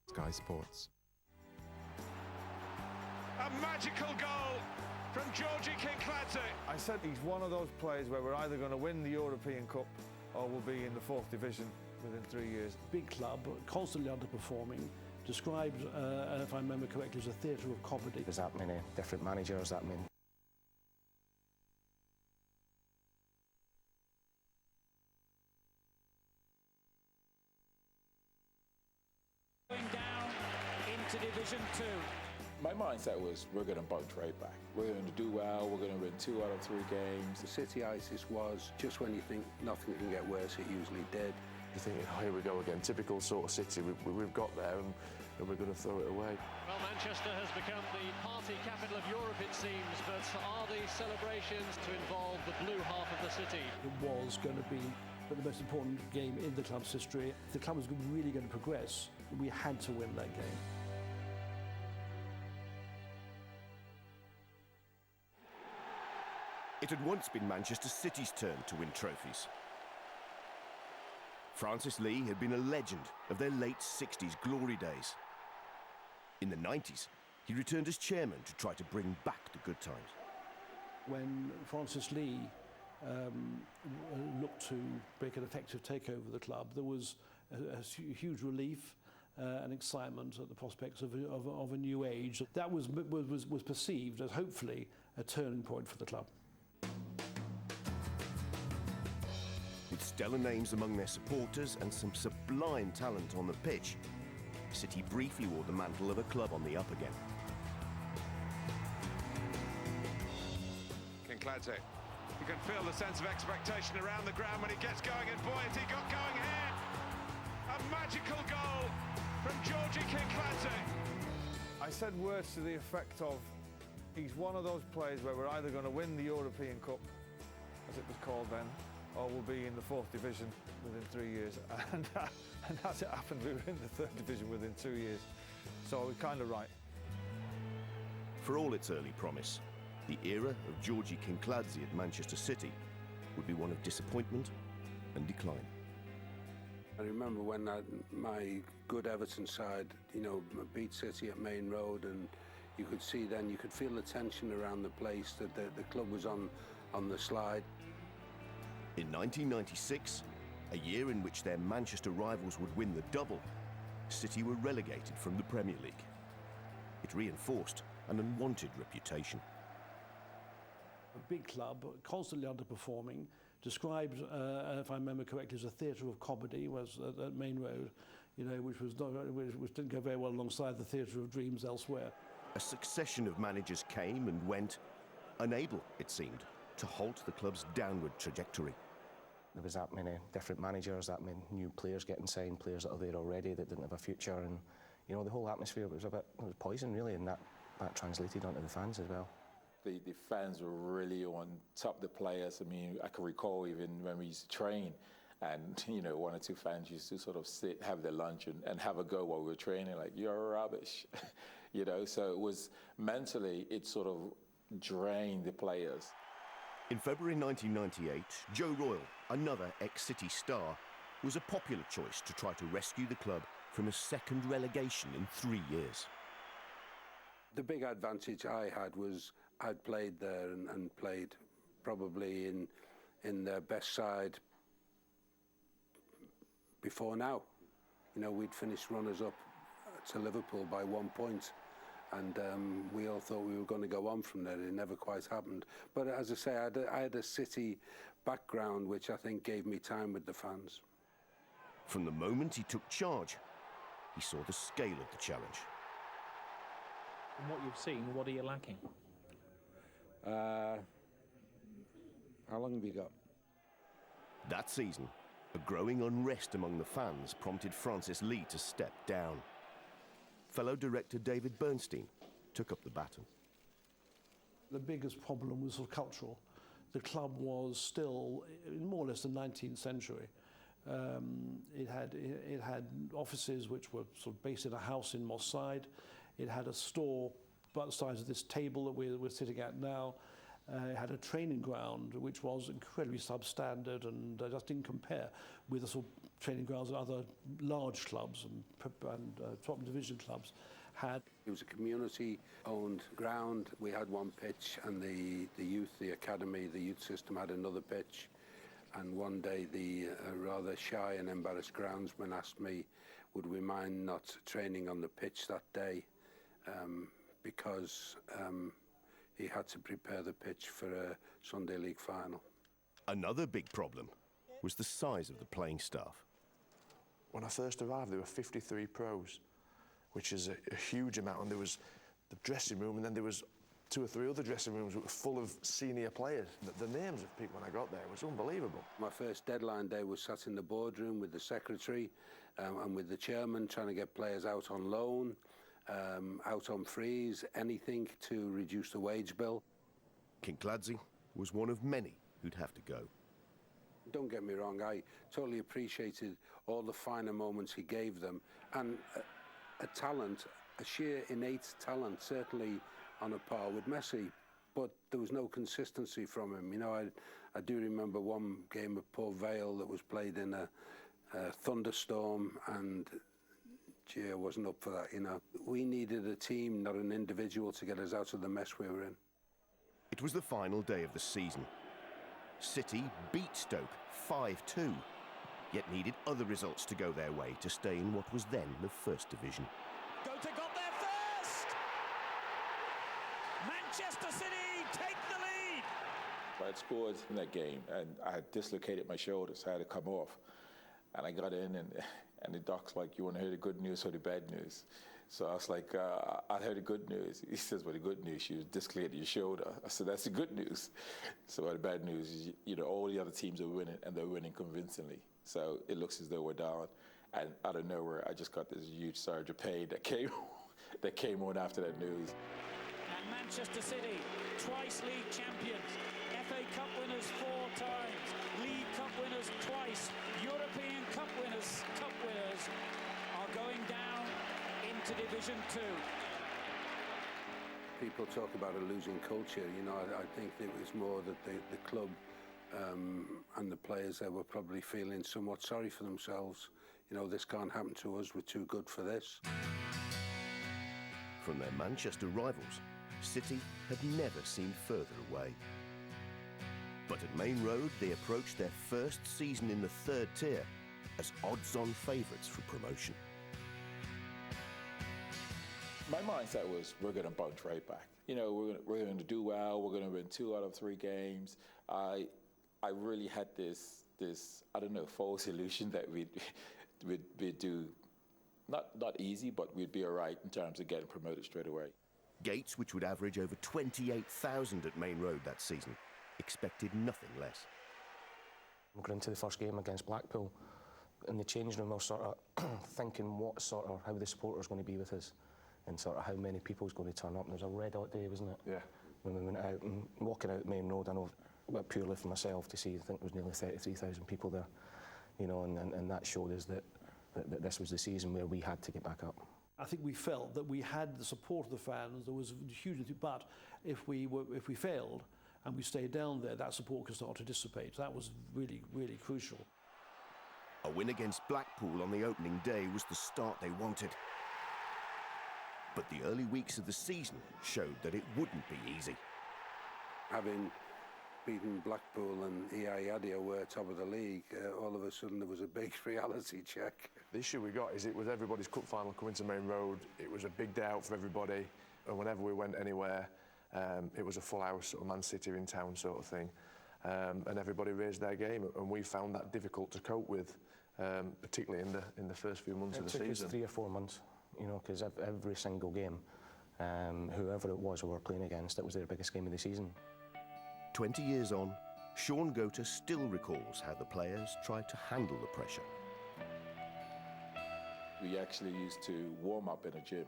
Sky Sports. A magical goal from Georgi Kinkladze. I said he's one of those players where we're either going to win the European Cup or we'll be in the 4th division within 3 years. Big club, constantly underperforming, described, if I remember correctly, as a theatre of comedy. There's that many different managers, that many. Going down into Division 2. My mindset was, we're going to bunk right back. We're going to do well, we're going to win 2 out of 3 games. The City ISIS was just when you think nothing can get worse, it usually did. You think, oh, here we go again, typical sort of City, we've got there and we're going to throw it away. Well, Manchester has become the party capital of Europe, it seems, but are these celebrations to involve the blue half of the city? It was going to be the most important game in the club's history. If the club was really going to progress, we had to win that game. It had once been Manchester City's turn to win trophies. Francis Lee had been a legend of their late 60s glory days. In the 90s, he returned as chairman to try to bring back the good times. When Francis Lee looked to make an effective takeover of the club, there was a huge relief and excitement at the prospects of a new age. That was perceived as hopefully a turning point for the club. With stellar names among their supporters and some sublime talent on the pitch, City briefly wore the mantle of a club on the up again. Kinkladze. You can feel the sense of expectation around the ground when he gets going, and boy, has he got going here! A magical goal from Georgi Kinkladze. I said words to the effect of, he's one of those players where we're either going to win the European Cup, as it was called then, or we'll be in the 4th division within 3 years. And as it happened, we were in the 3rd division within 2 years. So we're kind of right. For all its early promise, the era of Georgi Kinkladze at Manchester City would be one of disappointment and decline. I remember when my good Everton side, beat City at Main Road, and you could see then, you could feel the tension around the place, that the club was on the slide. In 1996, a year in which their Manchester rivals would win the double, City were relegated from the Premier League. It reinforced an unwanted reputation. A big club, constantly underperforming, described, if I remember correctly, as a theatre of comedy, was at Main Road, which didn't go very well alongside the theatre of dreams elsewhere. A succession of managers came and went, unable, it seemed, to halt the club's downward trajectory. There was that many different managers, that many new players getting signed, players that are there already that didn't have a future, and the whole atmosphere was it was poison really, and that translated onto the fans as well. The fans were really on top of the players. I mean, I can recall even when we used to train, and 1 or 2 fans used to sort of sit, have their lunch and have a go while we were training, like, you're rubbish, so it was mentally, it sort of drained the players. In February 1998, Joe Royle, another ex-City star, was a popular choice to try to rescue the club from a second relegation in 3 years. The big advantage I had was I'd played there and played probably in their best side before now. We'd finished runners-up to Liverpool by 1 point. And we all thought we were going to go on from there. It never quite happened. But as I say, I had a City background, which I think gave me time with the fans. From the moment he took charge, he saw the scale of the challenge. From what you've seen, what are you lacking? How long have you got? That season, a growing unrest among the fans prompted Francis Lee to step down. Fellow director David Bernstein took up the baton. The biggest problem was sort of cultural. The club was still in more or less the 19th century. It had offices which were sort of based in a house in Moss Side. It had a store about the size of this table that we're sitting at now. It had a training ground which was incredibly substandard and just didn't compare with the sort of training grounds that other large clubs and top division clubs had. It was a community-owned ground. We had one pitch, and the youth, the academy, the youth system had another pitch. And one day the rather shy and embarrassed groundsman asked me, would we mind not training on the pitch that day, because he had to prepare the pitch for a Sunday League final. Another big problem was the size of the playing staff. When I first arrived, there were 53 pros, which is a huge amount, and there was the dressing room, and then there was 2 or 3 other dressing rooms that were full of senior players. The names of people when I got there was unbelievable. My first deadline day was sat in the boardroom with the secretary and with the chairman, trying to get players out on loan, out on freeze, anything to reduce the wage bill. Kinkladze was one of many who'd have to go. Don't get me wrong, I totally appreciated all the finer moments he gave them, and a talent, a sheer innate talent, certainly on a par with Messi, but there was no consistency from him. You know, I do remember one game at Port Vale that was played in a thunderstorm, and gee, I wasn't up for that, you know. We needed a team, not an individual, to get us out of the mess we were in. It was the final day of the season. City beat Stoke 5-2, yet needed other results to go their way to stay in what was then the First Division. Gota got there first! Manchester City take the lead! I had scored in that game, and I had dislocated my shoulder, so I had to come off. And I got in, and the doc's like, you want to hear the good news or the bad news? So I was like, I heard the good news. He says, well, the good news, you dislocated your shoulder. I said, that's the good news. So the bad news is, you know, all the other teams are winning, and they're winning convincingly. So it looks as though we're down. And out of nowhere, I just got this huge surge of pain that came on after that news. And Manchester City, twice league champions, FA Cup winners 4 times, League Cup winners twice, European Cup winners are going down into Division 2. People talk about a losing culture. You know, I think it was more that the club and the players there were probably feeling somewhat sorry for themselves. You know, this can't happen to us, we're too good for this. From their Manchester rivals, City had never seemed further away. But at Main Road, they approached their first season in the 3rd tier as odds-on favourites for promotion. My mindset was, we're going to bounce right back. You know, we're going to do well. We're going to win 2 out of 3 games. I really had this I don't know, false illusion that we'd do not easy, but we'd be all right in terms of getting promoted straight away. Gates, which would average over 28,000 at Main Road that season, expected nothing less. We got into the first game against Blackpool. In the changing room, I was sort of thinking how the supporters going to be with us, and sort of how many people was going to turn up. And it was a red hot day, wasn't it? Yeah. When we went out and walking out Main Road, I know, but purely for myself to see, I think there was nearly 33,000 people there, you know, and that showed us that this was the season where we had to get back up. I think we felt that we had the support of the fans. There was huge, but if we failed and we stayed down there, that support could start to dissipate. That was really, really crucial. A win against Blackpool on the opening day was the start they wanted. But the early weeks of the season showed that it wouldn't be easy. Having beaten Blackpool and EI Adia were top of the league, all of a sudden there was a big reality check. The issue we got is it was everybody's cup final coming to Main Road. It was a big day out for everybody, and whenever we went anywhere, it was a full house, sort of Man City in town sort of thing, and everybody raised their game, and we found that difficult to cope with, particularly in the first few months of the season. It took us 3 or 4 months, you know, because every single game, whoever it was we were playing against, it was their biggest game of the season. 20 years on, Sean Gota still recalls how the players tried to handle the pressure. We actually used to warm up in a gym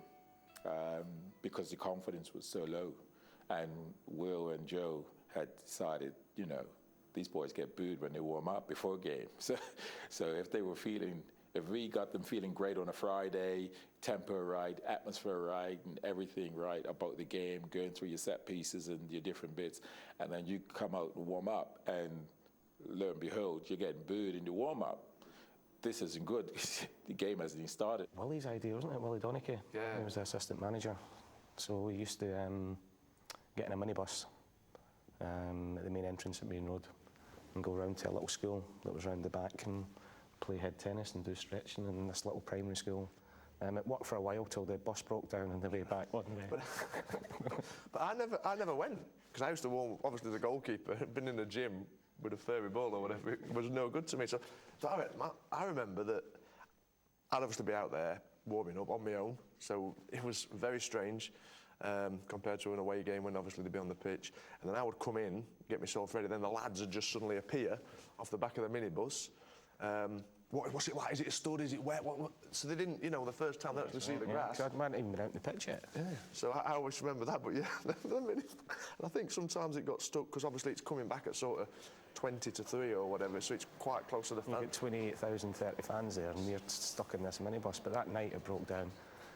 because the confidence was so low. And Will and Joe had decided, you know, these boys get booed when they warm up before a game. So if we got them feeling great on a Friday, tempo right, atmosphere right, and everything right about the game, going through your set pieces and your different bits, and then you come out and warm up, and lo and behold, you're getting booed in the warm up. this isn't good. The game hasn't even started. Willie's idea, wasn't it? Willie Donachie. Yeah. He was the assistant manager. So we used to get in a minibus at the main entrance at Main Road and go round to a little school that was round the back and play head tennis and do stretching in this little primary school. It worked for a while till the bus broke down on the way back one day. But I never went, because I used to warm, obviously the goalkeeper, had been in the gym with a furry ball or whatever. It was no good to me. So I remember that I'd obviously be out there warming up on my own, so it was very strange compared to an away game when obviously they'd be on the pitch. And then I would come in, get myself ready, then the lads would just suddenly appear off the back of the minibus. What's it like? Is it a stud? Is it wet? What? So they didn't, you know, the first time they actually see the grass. I hadn't even been out in the pitch yet. Yeah. So I always remember that, but yeah, and I think sometimes it got stuck because obviously it's coming back at sort of 20 to 3 or whatever, so it's quite close to the fan. You've got 28,030 fans there, and we're stuck in this minibus. But that night it broke down.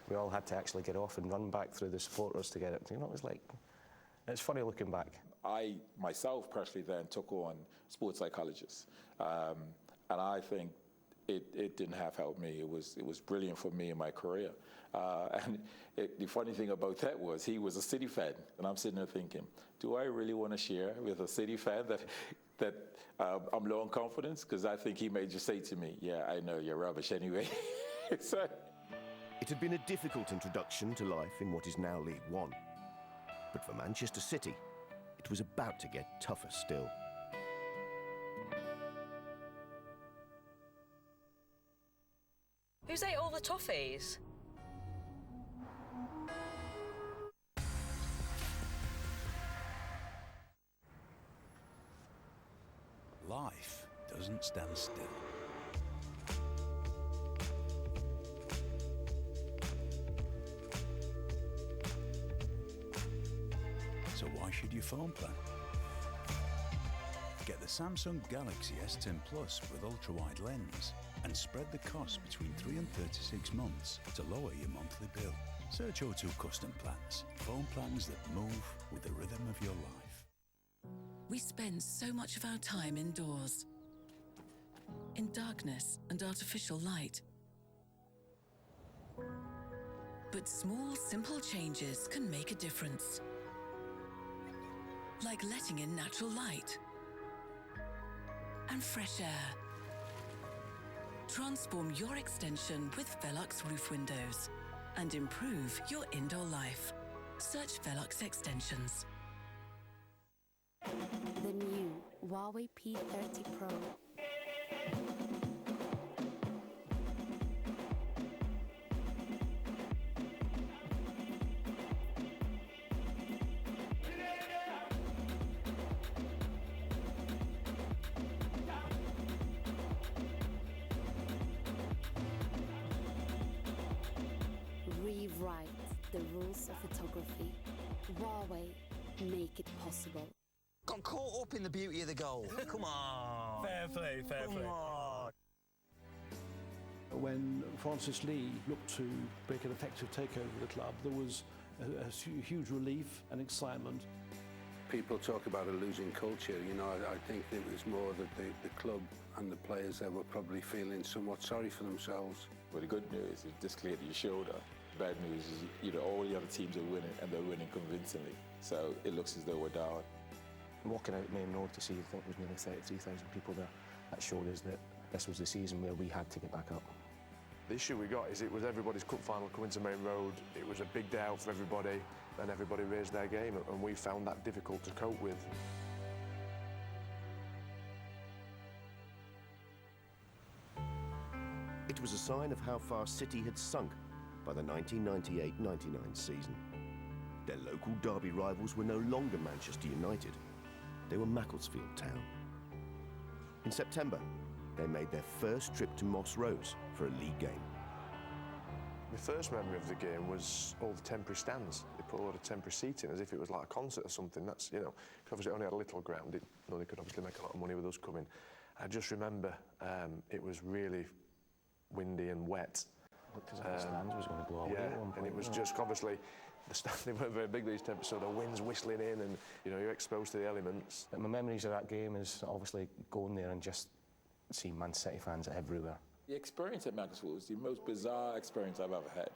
We all had to actually get off and run back through the supporters to get it. You know, it was like, it's funny looking back. I myself personally then took on sports psychologists, and I think it didn't have helped me. It was brilliant for me in my career. And the funny thing about that was he was a City fan, and I'm sitting there thinking, do I really want to share with a City fan that I'm low on confidence? Because I think he may just say to me, yeah, I know you're rubbish anyway. So, it had been a difficult introduction to life in what is now League One. But for Manchester City, it was about to get tougher still. Who's ate all the toffees? Life doesn't stand still. So why should you phone plan? Get the Samsung Galaxy S10 Plus with ultra-wide lens and spread the cost between 3 and 36 months to lower your monthly bill. Search O2 Custom Plans. Phone plans that move with the rhythm of your life. We spend so much of our time indoors, in darkness and artificial light. But small, simple changes can make a difference. Like letting in natural light and fresh air. Transform your extension with Velux roof windows and improve your indoor life. Search Velux Extensions. The new Huawei P30 Pro. Rewrite the rules of photography. Huawei, make it possible. Got caught up in the beauty of the goal. Come on. Fair play, fair play. On. When Francis Lee looked to make an effective takeover of the club, there was a huge relief and excitement. People talk about a losing culture. You know, I think it was more that the club and the players there were probably feeling somewhat sorry for themselves. Well, the good news is this cleared your shoulder. Bad news is, you know, all the other teams are winning, and they're winning convincingly. So it looks as though we're down. Walking out Main Road to see, I think it was nearly 33,000 people there. That showed us that this was the season where we had to get back up. The issue we got is it was everybody's cup final coming to Main Road. It was a big day out for everybody, and everybody raised their game, and we found that difficult to cope with. It was a sign of how far City had sunk by the 1998-99 season. Their local derby rivals were no longer Manchester United. They were Macclesfield Town. In September, they made their first trip to Moss Rose for a league game. My first memory of the game was all the temporary stands. They put a lot of temporary seating as if it was like a concert or something. That's, you know, obviously it only had a little ground. They could obviously make a lot of money with us coming. I just remember it was really windy and wet. Because the stand was going to blow away at one point. And it was just obviously the stand, they weren't very big, these temperatures, so the wind's whistling in, and you know, you're exposed to the elements. But my memories of that game is obviously going there and just seeing Man City fans everywhere. The experience at Macclesfield was the most bizarre experience I've ever had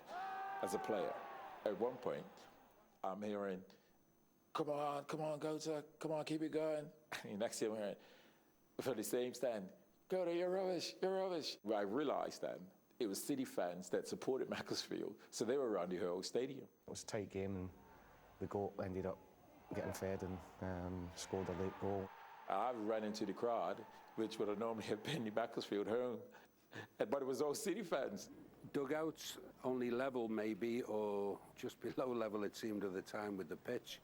as a player. At one point, I'm hearing, come on, go to, come on, keep it going. And next thing I'm hearing, for the same stand, go to, you're rubbish, you're rubbish. Well, I realised then it was City fans that supported Macclesfield, so they were around the whole stadium. It was a tight game, and the goal ended up getting fed and scored a late goal. I ran into the crowd, which would have normally have been the Macclesfield home, but it was all City fans. Dugouts only level maybe, or just below level it seemed at the time with the pitch.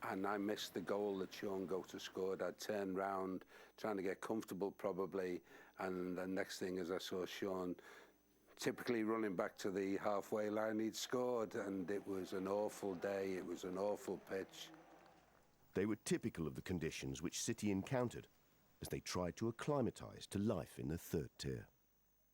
And I missed the goal that Sean Goater scored. I turned round, trying to get comfortable probably, and the next thing is I saw Sean typically running back to the halfway line. He'd scored, and it was an awful day. It was an awful pitch. They were typical of the conditions which City encountered as they tried to acclimatise to life in the third tier.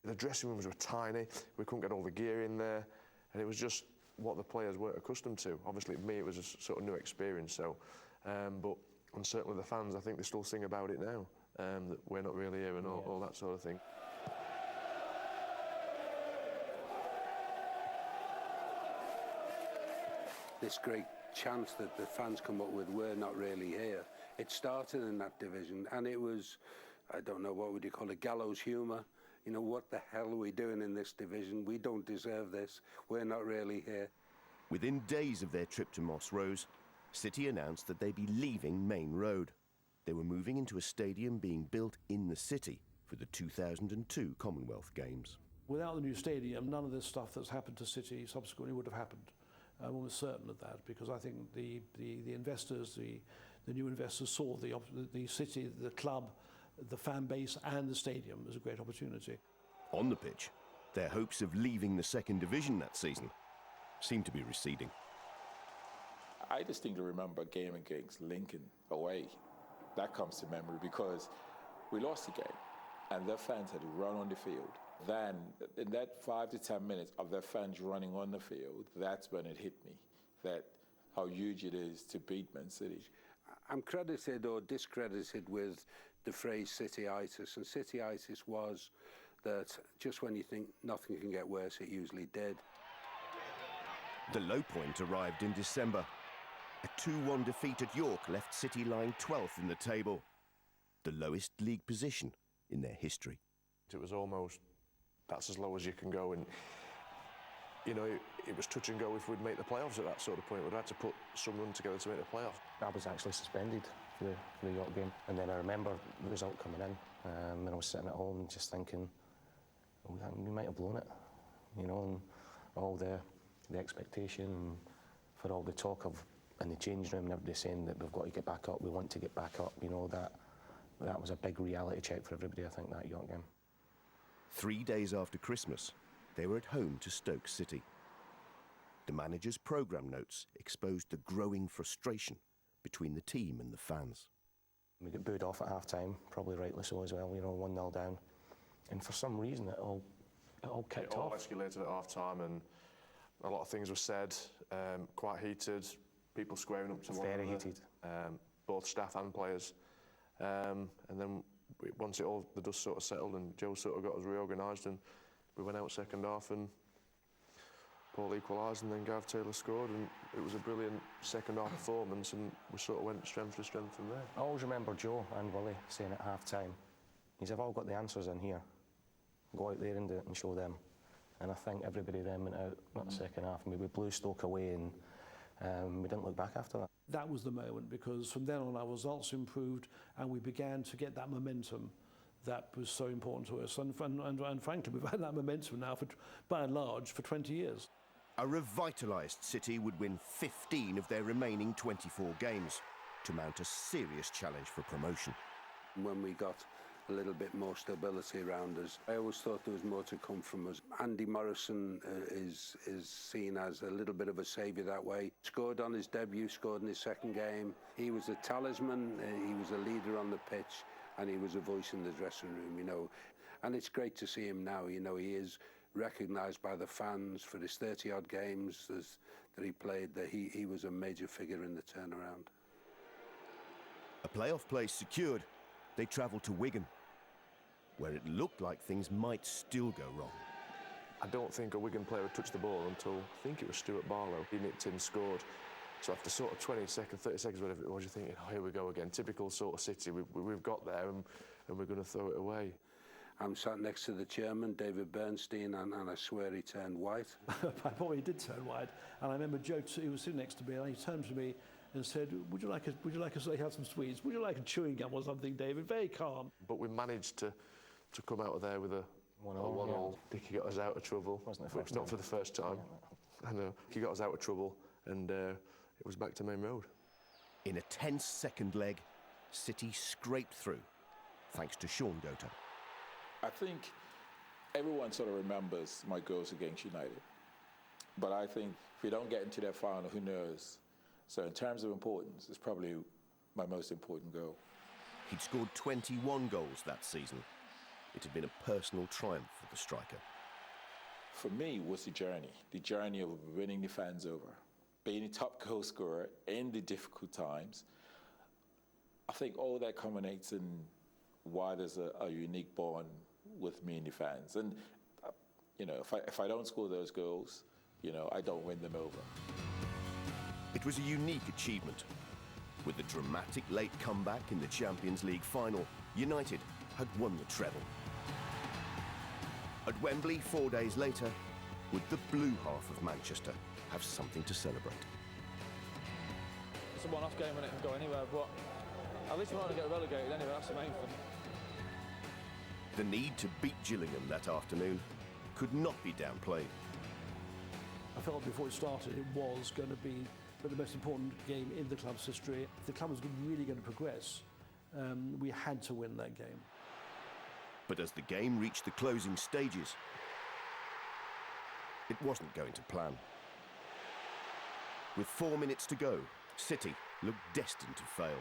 The dressing rooms were tiny, we couldn't get all the gear in there, and it was just what the players weren't accustomed to. Obviously, me, it was a sort of new experience, so, and certainly the fans, I think they still sing about it now, that we're not really here and all that sort of thing. This great chant that the fans come up with, we're not really here. It started in that division, and it was, I don't know, what would you call it, gallows humour. You know, what the hell are we doing in this division? We don't deserve this. We're not really here. Within days of their trip to Moss Rose, City announced that they'd be leaving Main Road. They were moving into a stadium being built in the city for the 2002 Commonwealth Games. Without the new stadium, none of this stuff that's happened to City subsequently would have happened. I'm almost certain of that, because I think the investors, the new investors saw the city, the club, the fan base and the stadium as a great opportunity. On the pitch, their hopes of leaving the second division that season seemed to be receding. I distinctly remember a game against Lincoln away. That comes to memory because we lost the game and their fans had run on the field. Then, in that 5 to 10 minutes of their fans running on the field, that's when it hit me, that how huge it is to beat Man City. I'm credited or discredited with the phrase Cityitis, and Cityitis was that just when you think nothing can get worse, it usually did. The low point arrived in December. A 2-1 defeat at York left City lying 12th in the table, the lowest league position in their history. It was almost, that's as low as you can go, and you know, it was touch and go if we'd make the playoffs at that sort of point. We'd had to put some run together to make the playoffs. I was actually suspended for the York game, and then I remember the result coming in, and I was sitting at home just thinking, we might have blown it, you know, and all the expectation, and for all the talk of in the change room and everybody saying that we've got to get back up, we want to get back up, you know, that was a big reality check for everybody, I think, that York game. 3 days after Christmas, they were at home to Stoke City. The manager's programme notes exposed the growing frustration between the team and the fans. We got booed off at half-time, probably rightly so as well, you know, 1-0 down. And for some reason, it all kicked off. It all escalated at half-time, and a lot of things were said, quite heated, people squaring up to one another. Very heated. Both staff and players. And then once the dust sort of settled and Joe sort of got us reorganised, and we went out second half and Paul equalised, and then Gav Taylor scored, and it was a brilliant second half performance, and we sort of went strength to strength from there. I always remember Joe and Willie saying at half-time, he said, I've all got the answers in here. Go out there and do it and show them. And I think everybody then went out, not the second half, and we blew Stoke away, and we didn't look back after that. That was the moment, because from then on our results improved and we began to get that momentum that was so important to us. And frankly, we've had that momentum now, by and large, for 20 years. A revitalised City would win 15 of their remaining 24 games to mount a serious challenge for promotion. When we got a little bit more stability around us, I always thought there was more to come from us. Andy Morrison is seen as a little bit of a saviour that way. Scored on his debut, scored in his second game. He was a talisman, he was a leader on the pitch, and he was a voice in the dressing room, you know. And it's great to see him now, you know, he is recognised by the fans for his 30-odd games that he played, that he was a major figure in the turnaround. A playoff place secured, they travelled to Wigan. where it looked like things might still go wrong. I don't think a Wigan player would touch the ball until, I think it was Stuart Barlow. He nipped in, scored. So after sort of 20 seconds, 30 seconds, whatever it was, you're thinking, oh, here we go again. Typical sort of City. We've got there and we're going to throw it away. I'm sat next to the chairman, David Bernstein, and I swear he turned white. I probably did turn white. And I remember Joe, he was sitting next to me, and he turned to me and said, would you like us to have some sweets? Would you like a chewing gum or something, David? Very calm. But we managed to come out of there with a 1-1. Dickie got us out of trouble. Wasn't the first time. Not for the first time. Yeah. I know. He got us out of trouble, and it was back to Main Road. In a tense second leg, City scraped through, thanks to Sean Gota. I think everyone sort of remembers my goals against United. But I think if we don't get into that final, who knows? So in terms of importance, it's probably my most important goal. He'd scored 21 goals that season. It had been a personal triumph for the striker. For me, it was the journey of winning the fans over, being a top goal scorer in the difficult times. I think all that culminates in why there's a unique bond with me and the fans. And, you know, if I don't score those goals, you know, I don't win them over. It was a unique achievement. With the dramatic late comeback in the Champions League final, United had won the treble. At Wembley 4 days later, would the blue half of Manchester have something to celebrate? It's a one-off game and it can go anywhere, but at least we're not going to get relegated anyway, that's the main thing. The need to beat Gillingham that afternoon could not be downplayed. I felt before it started it was going to be the most important game in the club's history. If the club was really going to progress, we had to win that game. But as the game reached the closing stages, it wasn't going to plan. With 4 minutes to go, City looked destined to fail.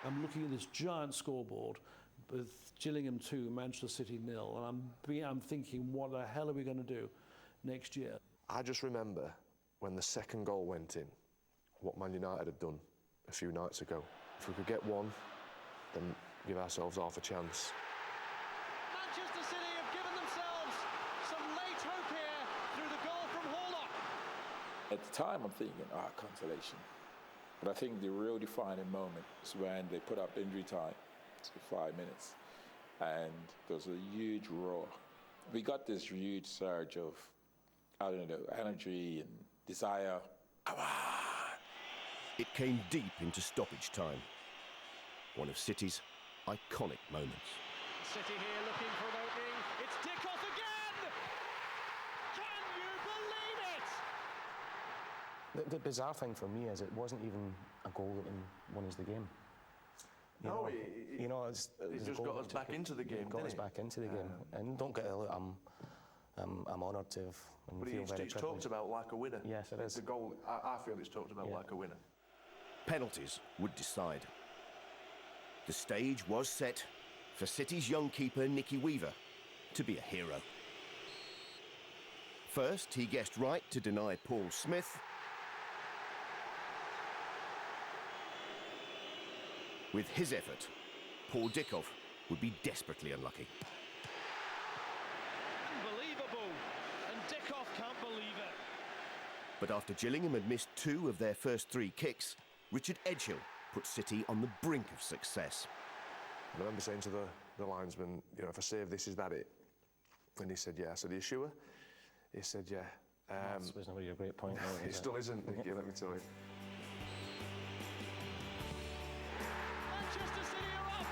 I'm looking at this giant scoreboard with Gillingham 2, Manchester City 0, and I'm thinking, what the hell are we going to do next year? I just remember when the second goal went in, what Man United had done a few nights ago. If we could get one, then give ourselves half a chance. Manchester City have given themselves some late hope here through the goal from Horlock. At the time, I'm thinking, consolation. But I think the real defining moment is when they put up injury time for 5 minutes, and there was a huge roar. We got this huge surge of, I don't know, energy and desire. Come on! It came deep into stoppage time. One of City's iconic moments. City here looking for an opening. It's Dickoff again! Can you believe it? The bizarre thing for me is it wasn't even a goal that won us the game. It just got us back into the game. Got us back into the game, and don't get it. I'm honoured to have. But it's talked about like a winner. Yes, it is. The goal, I feel it's talked about like a winner. Penalties would decide. The stage was set for City's young keeper, Nicky Weaver, to be a hero. First, he guessed right to deny Paul Smith. With his effort, Paul Dickoff would be desperately unlucky. Unbelievable, and Dickoff can't believe it. But after Gillingham had missed 2 of their first 3 kicks, Richard Edgehill put City on the brink of success. I remember saying to the linesman, you know, if I save this, is that it? And he said, yeah. I said, are you sure? He said, yeah. That was not really a great point. It still isn't, Nicky, let me tell you. Manchester City are up.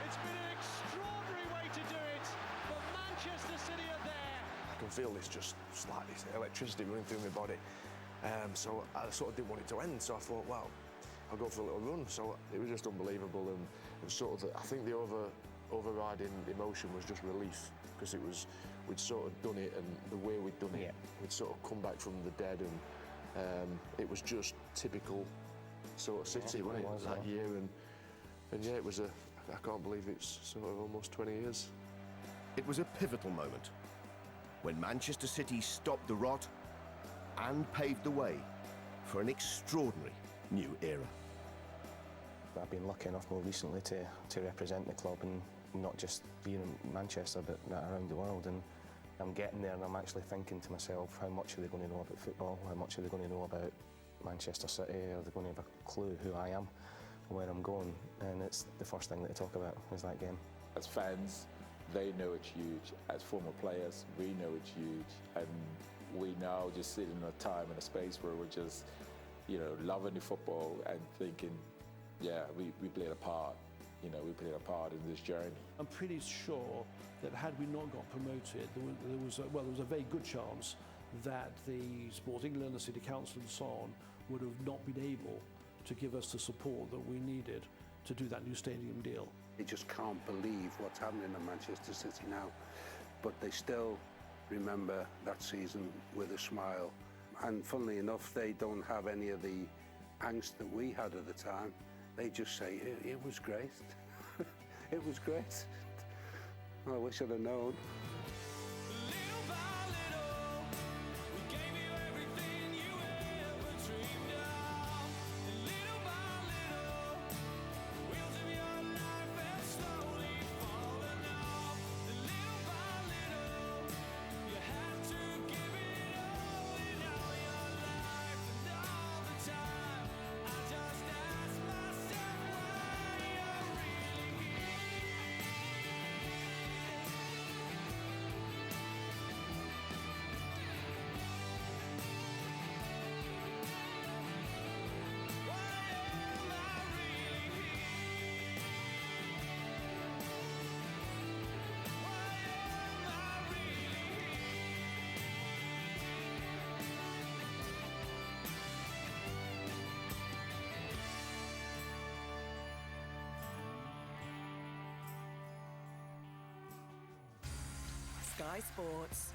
It's been an extraordinary way to do it, but Manchester City are there. I can feel this just slightly electricity running through my body. So I sort of didn't want it to end, so I thought, well, I'll go for a little run. So it was just unbelievable, and it was sort of, I think the overriding emotion was just relief, because we'd sort of done it, and the way we'd done it, we'd sort of come back from the dead, and it was just typical sort of City, wasn't it, that year, and yeah, it was I can't believe it's sort of almost 20 years. It was a pivotal moment when Manchester City stopped the rot and paved the way for an extraordinary new era. I've been lucky enough more recently to represent the club, and not just here in Manchester but around the world. And I'm getting there and I'm actually thinking to myself, how much are they going to know about football? How much are they going to know about Manchester City? Are they going to have a clue who I am and where I'm going? And it's the first thing that they talk about is that game. As fans, they know it's huge. As former players, we know it's huge. And we now just sit in a time and a space where we're just, loving the football and thinking, yeah, we played a part. We played a part in this journey. I'm pretty sure that had we not got promoted, there was a very good chance that the Sport England, the City Council and so on would have not been able to give us the support that we needed to do that new stadium deal. They just can't believe what's happening at Manchester City now, but they still remember that season with a smile. And funnily enough, they don't have any of the angst that we had at the time. They just say, it was great. It was great. I wish I'd have known. Sky Sports.